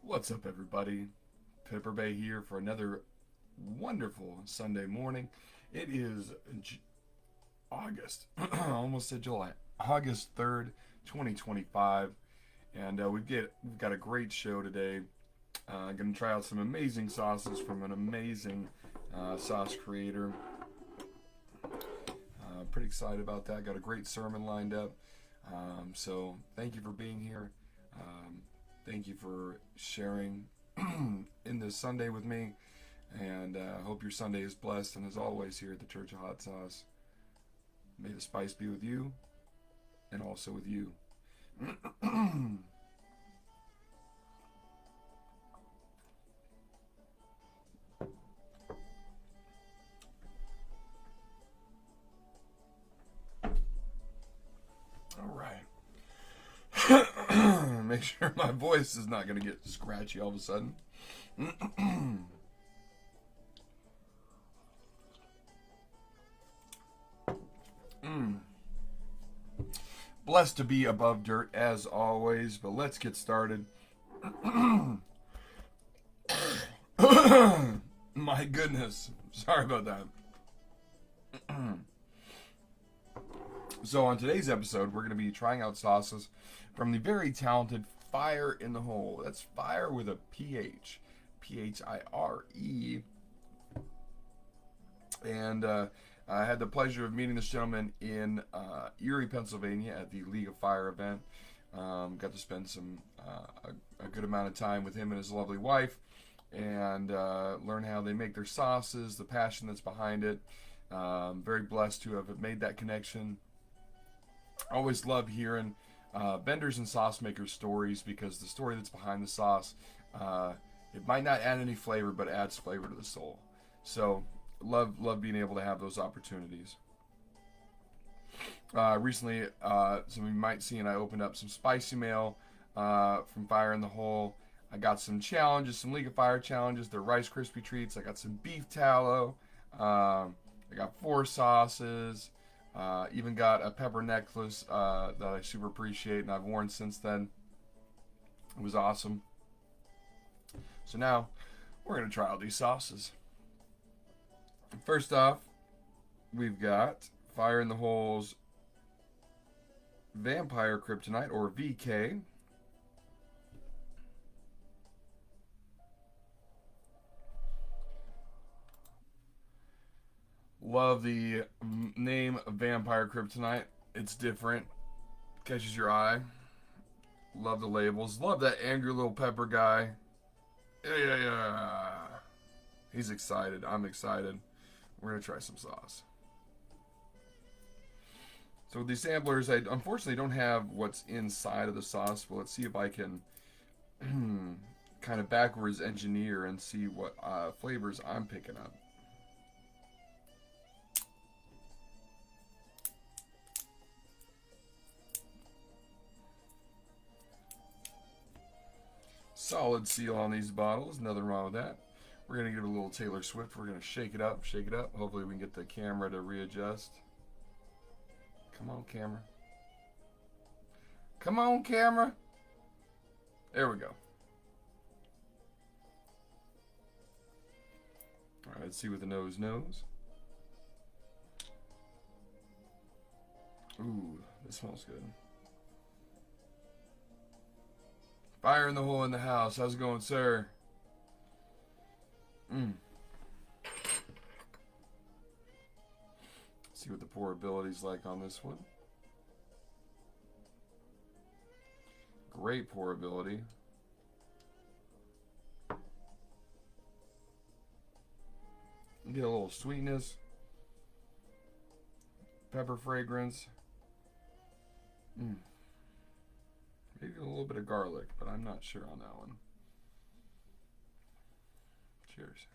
What's up, everybody? Pepper Bay here for another wonderful Sunday morning. It is August, almost said July, August 3rd, 2025, and we've got a great show today. Going to try out some amazing sauces from an amazing sauce creator. Pretty excited about that. Got a great sermon lined up. So thank you for being here. Thank you for sharing in this Sunday with me, and hope your Sunday is blessed. And as always, here at the Church of Hot Sauce, may the spice be with you and also with you. All right. Make sure my voice is not going to get scratchy all of a sudden. Blessed to be above dirt as always, but let's get started. My goodness. Sorry about that. So on today's episode, we're going to be trying out sauces from the very talented PHire in the Hole. That's PHire with a PH. PHire. And I had the pleasure of meeting this gentleman in Erie, Pennsylvania at the League of Fire event. Got to spend a good amount of time with him and his lovely wife and learn how they make their sauces, the passion that's behind it. Very blessed to have made that connection. Always love hearing vendors and sauce makers stories, because the story that's behind the sauce, it might not add any flavor, but adds flavor to the soul. So love being able to have those opportunities. Recently, some of you might see, and I opened up some spicy mail from PHire in the Hole. I got some challenges, some League of Fire challenges. They're Rice Krispie treats. I got some beef tallow. I got 4 sauces. Even got a pepper necklace that I super appreciate, and I've worn since then. It was awesome. So now we're going to try out these sauces. First off, we've got PHire in the Hole's Vampire Kryptonite, or VK. Love the name Vampire Kryptonite. It's different. Catches your eye. Love the labels. Love that angry little pepper guy. Yeah. He's excited. I'm excited. We're going to try some sauce. So with these samplers, I unfortunately don't have what's inside of the sauce, but let's see if I can kind of backwards engineer and see what flavors I'm picking up. Solid seal on these bottles, nothing wrong with that. We're going to give it a little Taylor Swift. We're going to shake it up. Hopefully we can get the camera to readjust. Come on, camera. Come on, camera. There we go. All right, let's see what the nose knows. Ooh, this smells good. PHire in the Hole in the house. How's it going, sir? See what the pourability's like on this one. Great pourability. Get a little sweetness. Pepper fragrance. Maybe a little bit of garlic, but I'm not sure on that one. Cheers.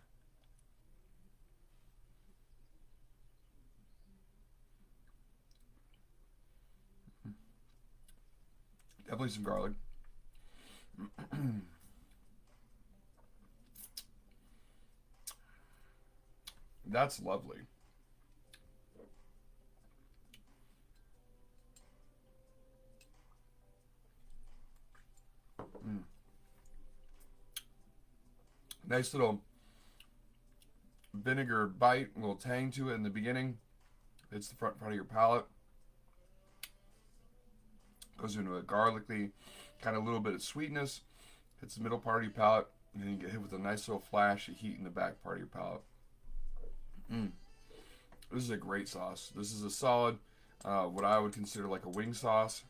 Definitely some garlic. That's lovely. Nice little vinegar bite, a little tang to it in the beginning. Hits the front of your palate. Goes into a garlicky, kind of little bit of sweetness. Hits the middle part of your palate. And then you get hit with a nice little flash of heat in the back part of your palate. This is a great sauce. This is a solid, what I would consider like a wing sauce.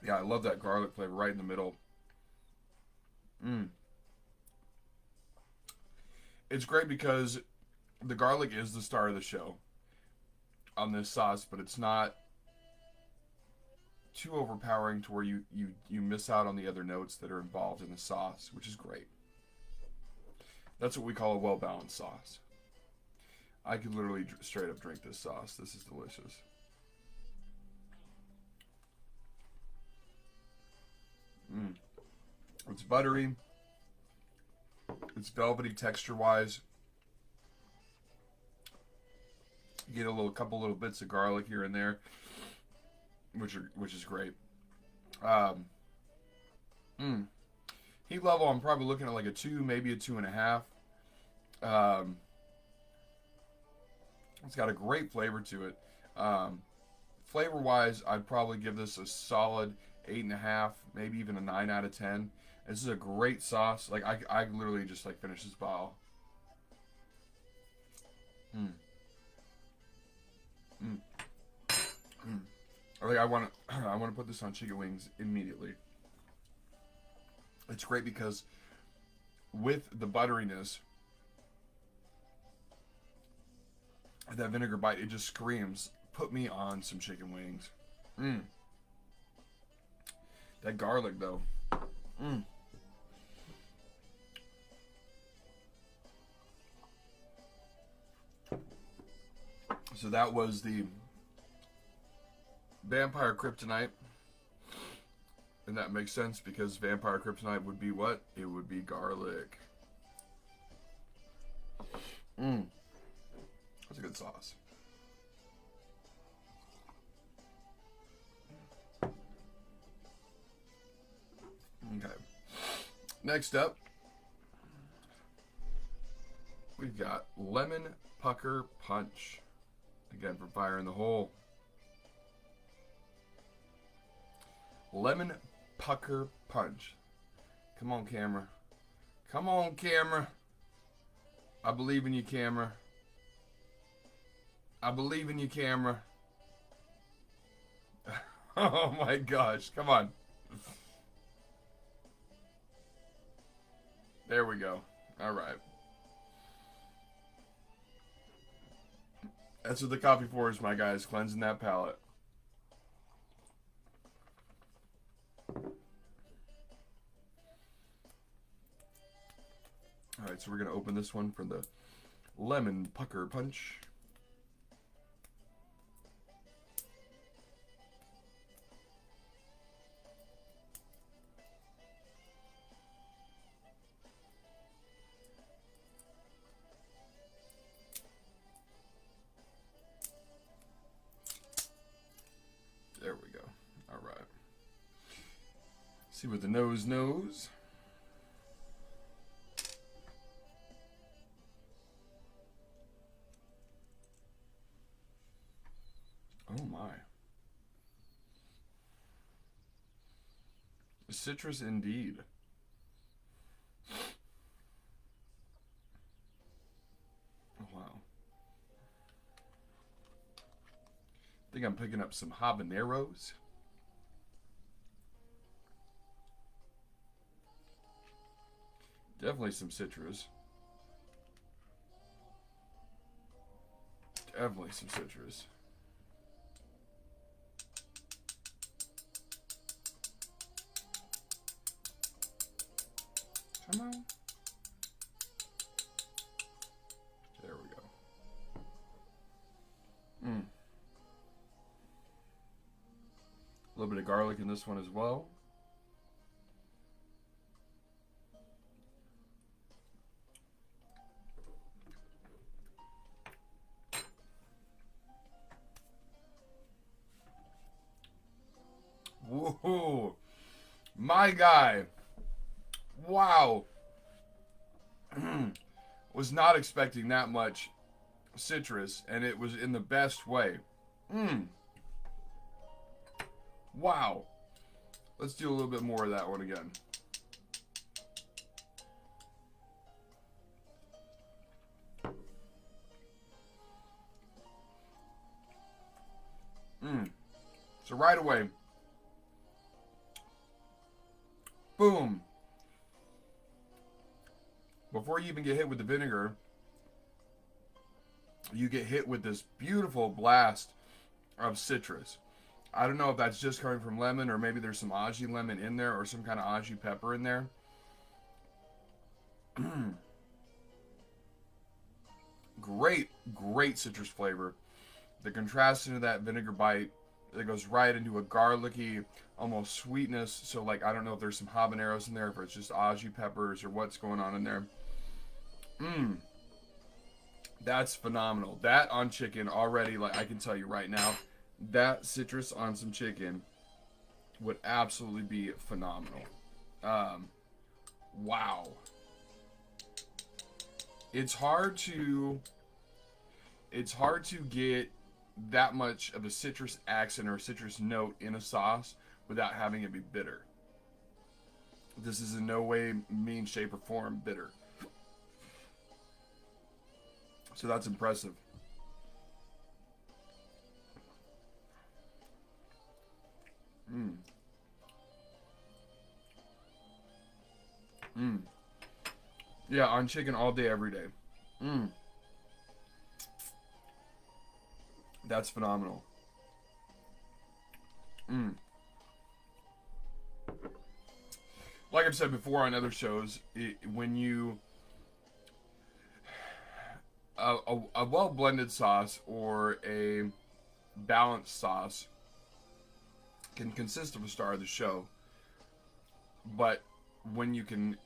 Yeah, I love that garlic flavor right in the middle. It's great because the garlic is the star of the show on this sauce, but it's not too overpowering to where you miss out on the other notes that are involved in the sauce, which is great. That's what we call a well-balanced sauce. I could literally straight up drink this sauce. This is delicious. It's buttery. It's velvety texture-wise. You get a couple little bits of garlic here and there, which is great. Heat level, I'm probably looking at like a 2, maybe a 2.5. It's got a great flavor to it. Flavor-wise, I'd probably give this a solid 8.5, maybe even a 9 out of 10. This is a great sauce. Like I literally just like finished this bottle. I want to put this on chicken wings immediately. It's great because with the butteriness, that vinegar bite, it just screams, put me on some chicken wings. That garlic though. So that was the Vampire Kryptonite. And that makes sense because Vampire Kryptonite would be what? It would be garlic. That's a good sauce. Okay. Next up, we've got Lemon Pucker Punch. Again, from Fire in the Hole. Lemon Pucker Punch. Come on, camera. Come on, camera. I believe in you, camera. I believe in you, camera. Oh my gosh. Come on. There we go. All right. That's what the coffee for is, my guys. Cleansing that palate. All right, so we're going to open this one for the Lemon Pucker Punch. There we go. All right. See what the nose knows. Oh my. Citrus indeed. Oh, wow. I think I'm picking up some habaneros. Definitely some citrus. Definitely some citrus. Come on. There we go. A little bit of garlic in this one as well. Whoa. My guy. Wow. Was not expecting that much citrus, and it was in the best way. Wow. Let's do a little bit more of that one again. So right away, boom. Before you even get hit with the vinegar, you get hit with this beautiful blast of citrus. I don't know if that's just coming from lemon, or maybe there's some aji lemon in there, or some kind of aji pepper in there. Great citrus flavor. The contrast into that vinegar bite, it goes right into a garlicky, almost sweetness. So, like, I don't know if there's some habaneros in there, if it's just aji peppers, or what's going on in there. That's phenomenal. That on chicken already, like, I can tell you right now, that citrus on some chicken would absolutely be phenomenal. Wow. It's hard to get that much of a citrus accent or a citrus note in a sauce without having it be bitter. This is in no way, means, shape, or form bitter. So that's impressive. Yeah, on chicken all day, every day. That's phenomenal. Like I've said before on other shows, when you a well blended sauce or a balanced sauce can consist of a star of the show, but when you can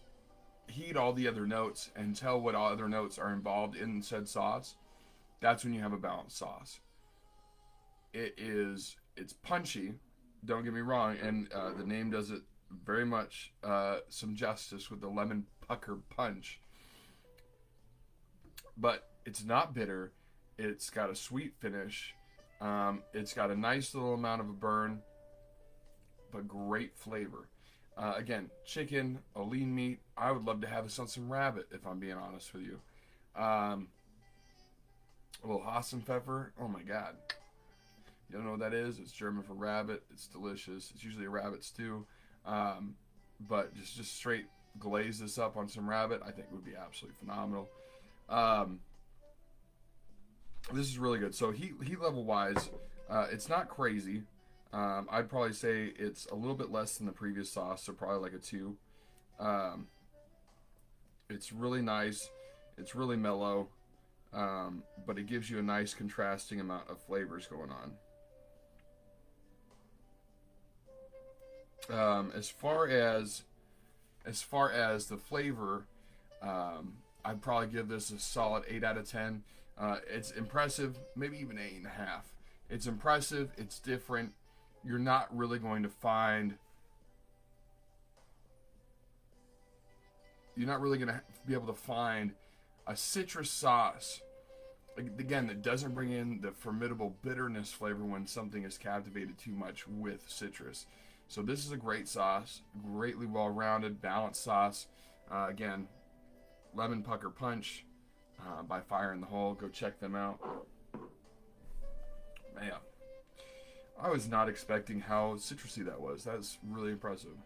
heed all the other notes and tell what all other notes are involved in said sauce, that's when you have a balanced sauce. It's punchy, don't get me wrong, and the name does it very much some justice with the lemon pucker punch, but it's not bitter. It's got a sweet finish. It's got a nice little amount of a burn, but great flavor. Again, chicken, a lean meat. I would love to have this on some rabbit, if I'm being honest with you. A little Hassenpfeffer. Oh my God. You don't know what that is? It's German for rabbit. It's delicious. It's usually a rabbit stew. But just straight glaze this up on some rabbit, I think would be absolutely phenomenal. This is really good. So heat level wise, it's not crazy. I'd probably say it's a little bit less than the previous sauce, so probably like a 2. It's really nice. It's really mellow, but it gives you a nice contrasting amount of flavors going on. As far as the flavor, I'd probably give this a solid 8 out of 10. It's impressive, maybe even 8.5. It's impressive. It's different. You're not really going to find. You're not really going to be able to find a citrus sauce, again, that doesn't bring in the formidable bitterness flavor when something is captivated too much with citrus. So this is a great sauce, greatly well-rounded, balanced sauce. Again, Lemon Pucker Punch by Fire in the Hole. Go check them out. Man, I was not expecting how citrusy that was. That's really impressive.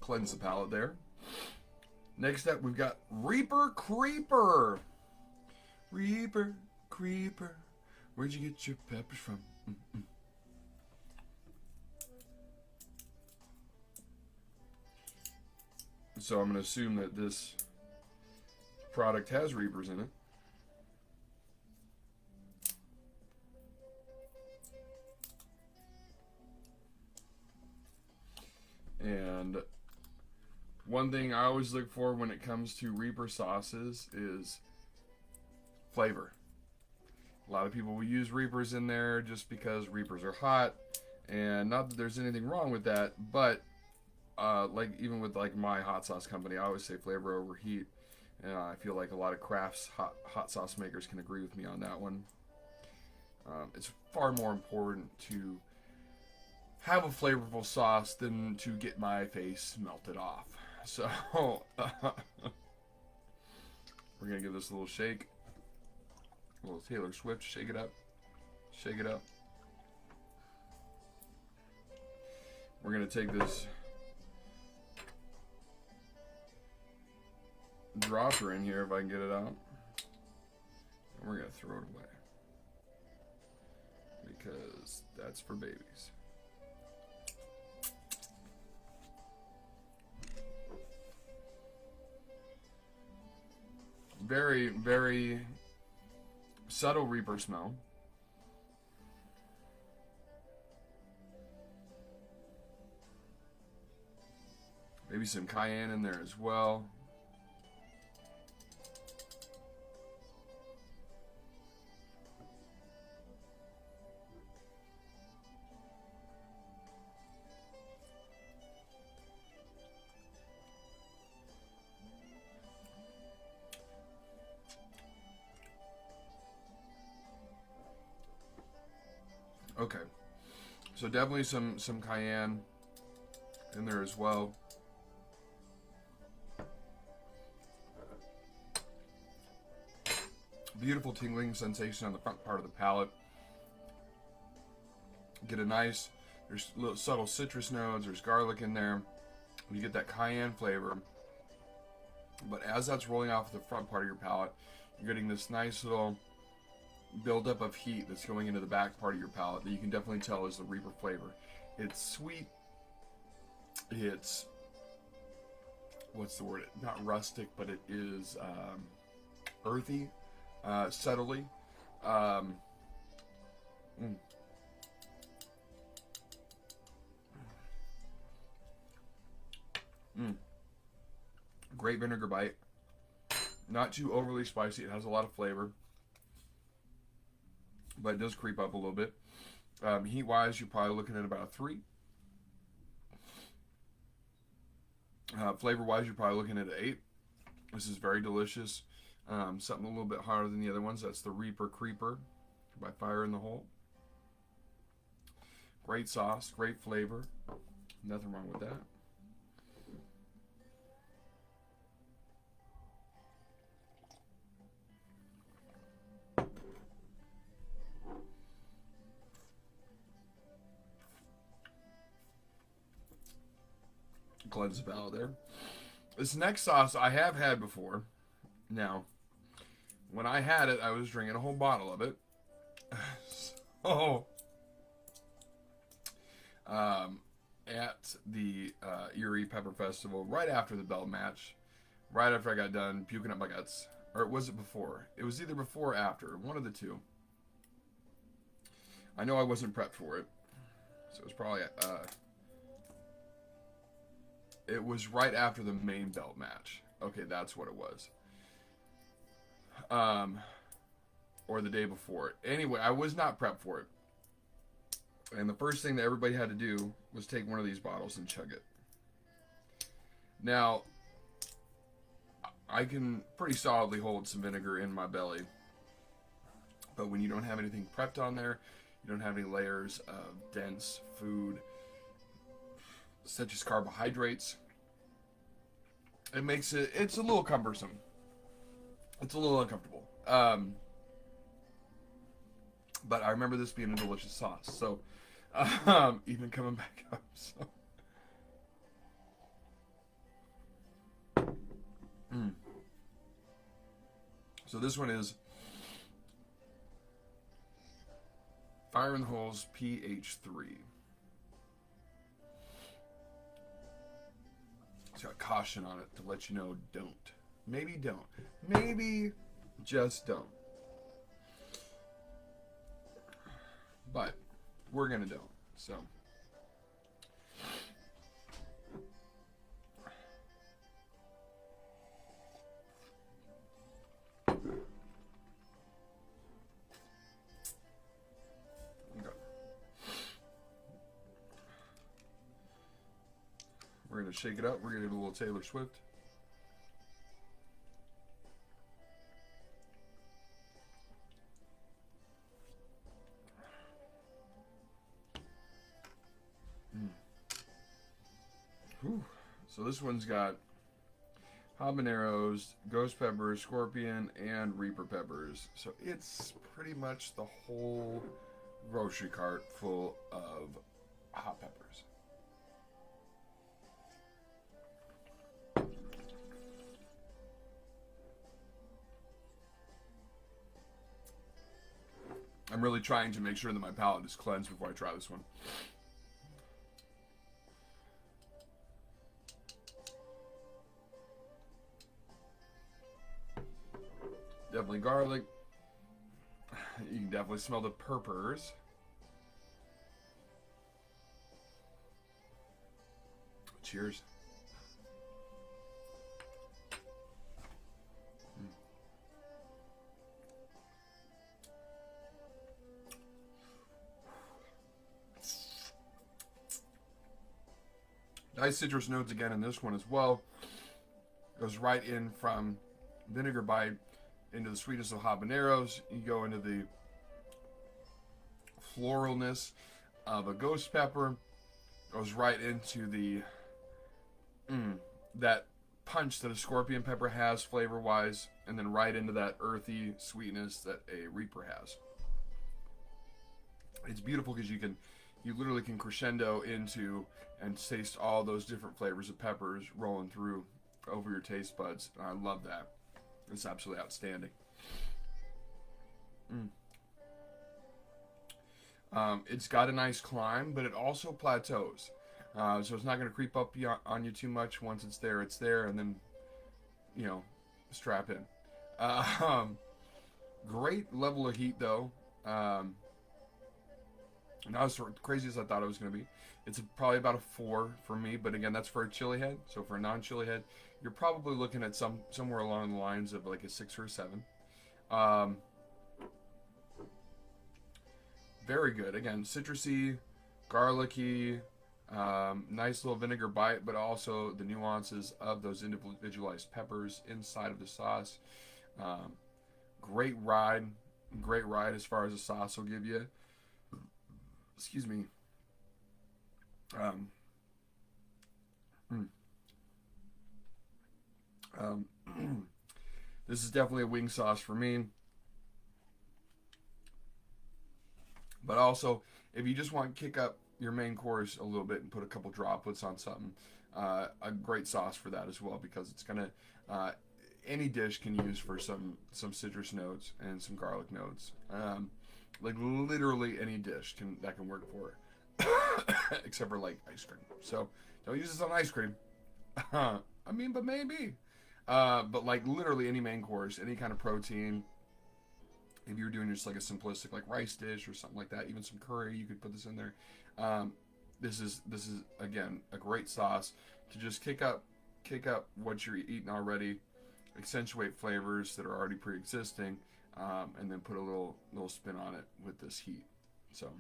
Cleanse the palate there. Next up, we've got Reaper Creeper. Reaper Creeper, where'd you get your peppers from? So I'm going to assume that this product has Reapers in it. And one thing I always look for when it comes to Reaper sauces is flavor. A lot of people will use Reapers in there just because Reapers are hot, and not that there's anything wrong with that, but like even with like my hot sauce company, I always say flavor over heat. And I feel like a lot of crafts hot sauce makers can agree with me on that one. It's far more important to have a flavorful sauce than to get my face melted off. So we're gonna give this a little shake, a little Taylor Swift, shake it up, shake it up. We're gonna take this dropper in here if I can get it out, and we're gonna throw it away because that's for babies. Very, very subtle Reaper smell. Maybe some cayenne in there as well. Okay, so definitely some cayenne in there as well. Beautiful tingling sensation on the front part of the palate. Get a nice, there's little subtle citrus notes, there's garlic in there. You get that cayenne flavor. But as that's rolling off the front part of your palate, you're getting this nice little buildup of heat that's going into the back part of your palate that you can definitely tell is the Reaper flavor. It's sweet. It's, what's the word? Not rustic, but it is earthy, subtly. Great vinegar bite. Not too overly spicy. It has a lot of flavor, but it does creep up a little bit. Heat-wise, you're probably looking at about a 3. Flavor-wise, you're probably looking at an 8. This is very delicious. Something a little bit hotter than the other ones. That's the Reaper Creeper by Fire in the Hole. Great sauce, great flavor. Nothing wrong with that. Cleanse the palate there. This next sauce I have had before. Now, when I had it, I was drinking a whole bottle of it. So, at the Erie Pepper Festival, right after the bell match, right after I got done puking up my guts, or was it before? It was either before or after, one of the two. I know I wasn't prepped for it, so it was probably it was right after the main belt match. Okay, that's what it was. Or the day before. Anyway, I was not prepped for it. And the first thing that everybody had to do was take one of these bottles and chug it. Now, I can pretty solidly hold some vinegar in my belly. But when you don't have anything prepped on there, you don't have any layers of dense food, such as carbohydrates, it makes it's a little cumbersome. It's a little uncomfortable. But I remember this being a delicious sauce. So, even coming back up. So this one is Fire in the Hole's PH3. It's got caution on it to let you know don't. Maybe don't. Maybe just don't. But we're gonna don't. So going to shake it up. We're going to get a little Taylor Swift. Whew. So this one's got habaneros, ghost peppers, scorpion, and reaper peppers. So it's pretty much the whole grocery cart full of hot peppers. I'm really trying to make sure that my palate is cleansed before I try this one. Definitely garlic. You can definitely smell the peppers. Cheers. Nice citrus notes again in this one as well. Goes right in from vinegar bite into the sweetness of habaneros. You go into the floralness of a ghost pepper. Goes right into the that punch that a scorpion pepper has flavor-wise, and then right into that earthy sweetness that a reaper has. It's beautiful because you literally can crescendo into and taste all those different flavors of peppers rolling through over your taste buds. And I love that. It's absolutely outstanding. It's got a nice climb, but it also plateaus. So it's not going to creep up on you too much. Once it's there, and then, strap in. Great level of heat, though. Not as crazy as I thought it was going to be. It's probably about a 4 for me, but again, that's for a chili head. So for a non-chili head, you're probably looking at somewhere along the lines of like a 6 or a 7. Very good. Again, citrusy, garlicky, nice little vinegar bite, but also the nuances of those individualized peppers inside of the sauce. Great ride as far as the sauce will give you. Excuse me. This is definitely a wing sauce for me. But also, if you just want to kick up your main course a little bit and put a couple droplets on something, a great sauce for that as well, because it's gonna any dish can use for some citrus notes and some garlic notes. Like literally any dish that can work for it, except for like ice cream. So don't use this on ice cream. But maybe. But like literally any main course, any kind of protein. If you're doing just like a simplistic like rice dish or something like that, even some curry, you could put this in there. This is again a great sauce to just kick up what you're eating already, accentuate flavors that are already pre-existing, and then put a little spin on it with this heat. So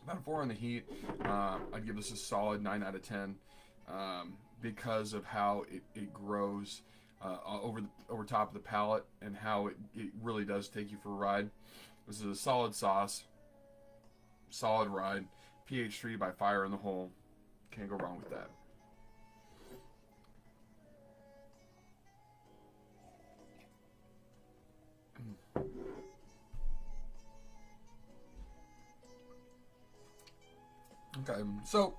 about a 4 on the heat. I'd give this a solid 9 out of 10 because of how it grows over top of the palate, and how it really does take you for a ride. This is a solid sauce, solid ride. PHire by Fire in the Hole. Can't go wrong with that. Okay, so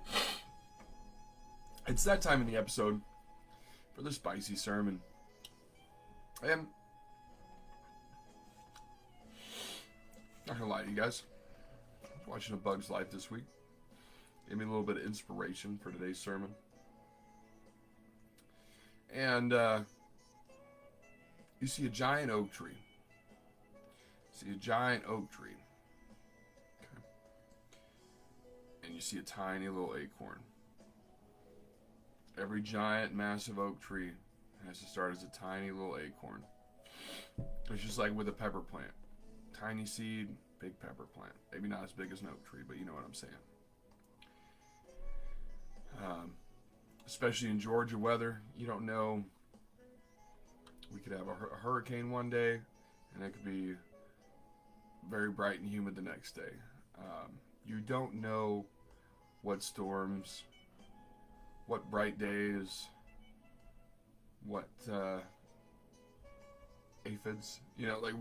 it's that time in the episode for the spicy sermon. And not gonna lie to you guys, I was watching A Bug's Life this week. Gave me a little bit of inspiration for today's sermon. And you see a giant oak tree. Okay. And you see a tiny little acorn. Every giant, massive oak tree has to start as a tiny little acorn. It's just like with a pepper plant. Tiny seed, big pepper plant. Maybe not as big as an oak tree, but you know what I'm saying. especially in Georgia weather. You don't know. We could have a hurricane one day, and it could be very bright and humid the next day. You don't know what storms, what bright days, what aphids, like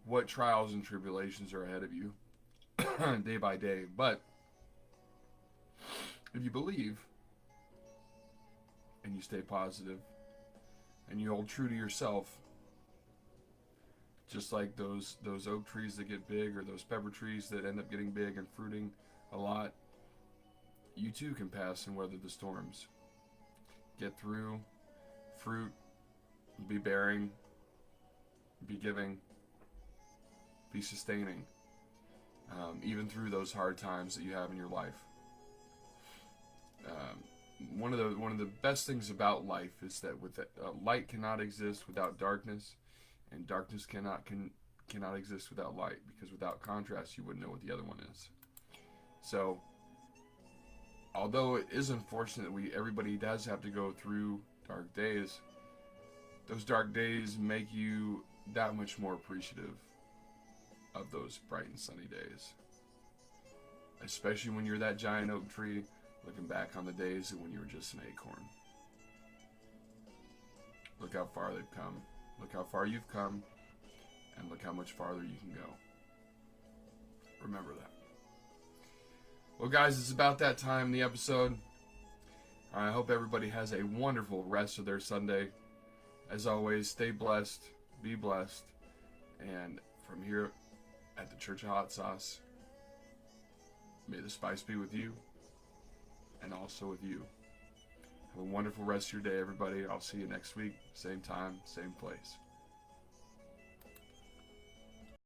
what trials and tribulations are ahead of you day by day. But if you believe and you stay positive and you hold true to yourself, just like those oak trees that get big, or those pepper trees that end up getting big and fruiting a lot, you too can pass and weather the storms. Get through, fruit, be bearing, be giving, be sustaining, even through those hard times that you have in your life. One of the best things about life is that light cannot exist without darkness, and darkness cannot exist without light, because without contrast you wouldn't know what the other one is. So, although it is unfortunate that everybody does have to go through dark days, those dark days make you that much more appreciative of those bright and sunny days. Especially when you're that giant oak tree, looking back on the days when you were just an acorn. Look how far they've come. Look how far you've come, and look how much farther you can go. Remember that. Well, guys, it's about that time in the episode. I hope everybody has a wonderful rest of their Sunday. As always, stay blessed, be blessed, and from here at the Church of Hot Sauce, may the spice be with you, and also with you. Have a wonderful rest of your day, everybody. I'll see you next week, same time, same place.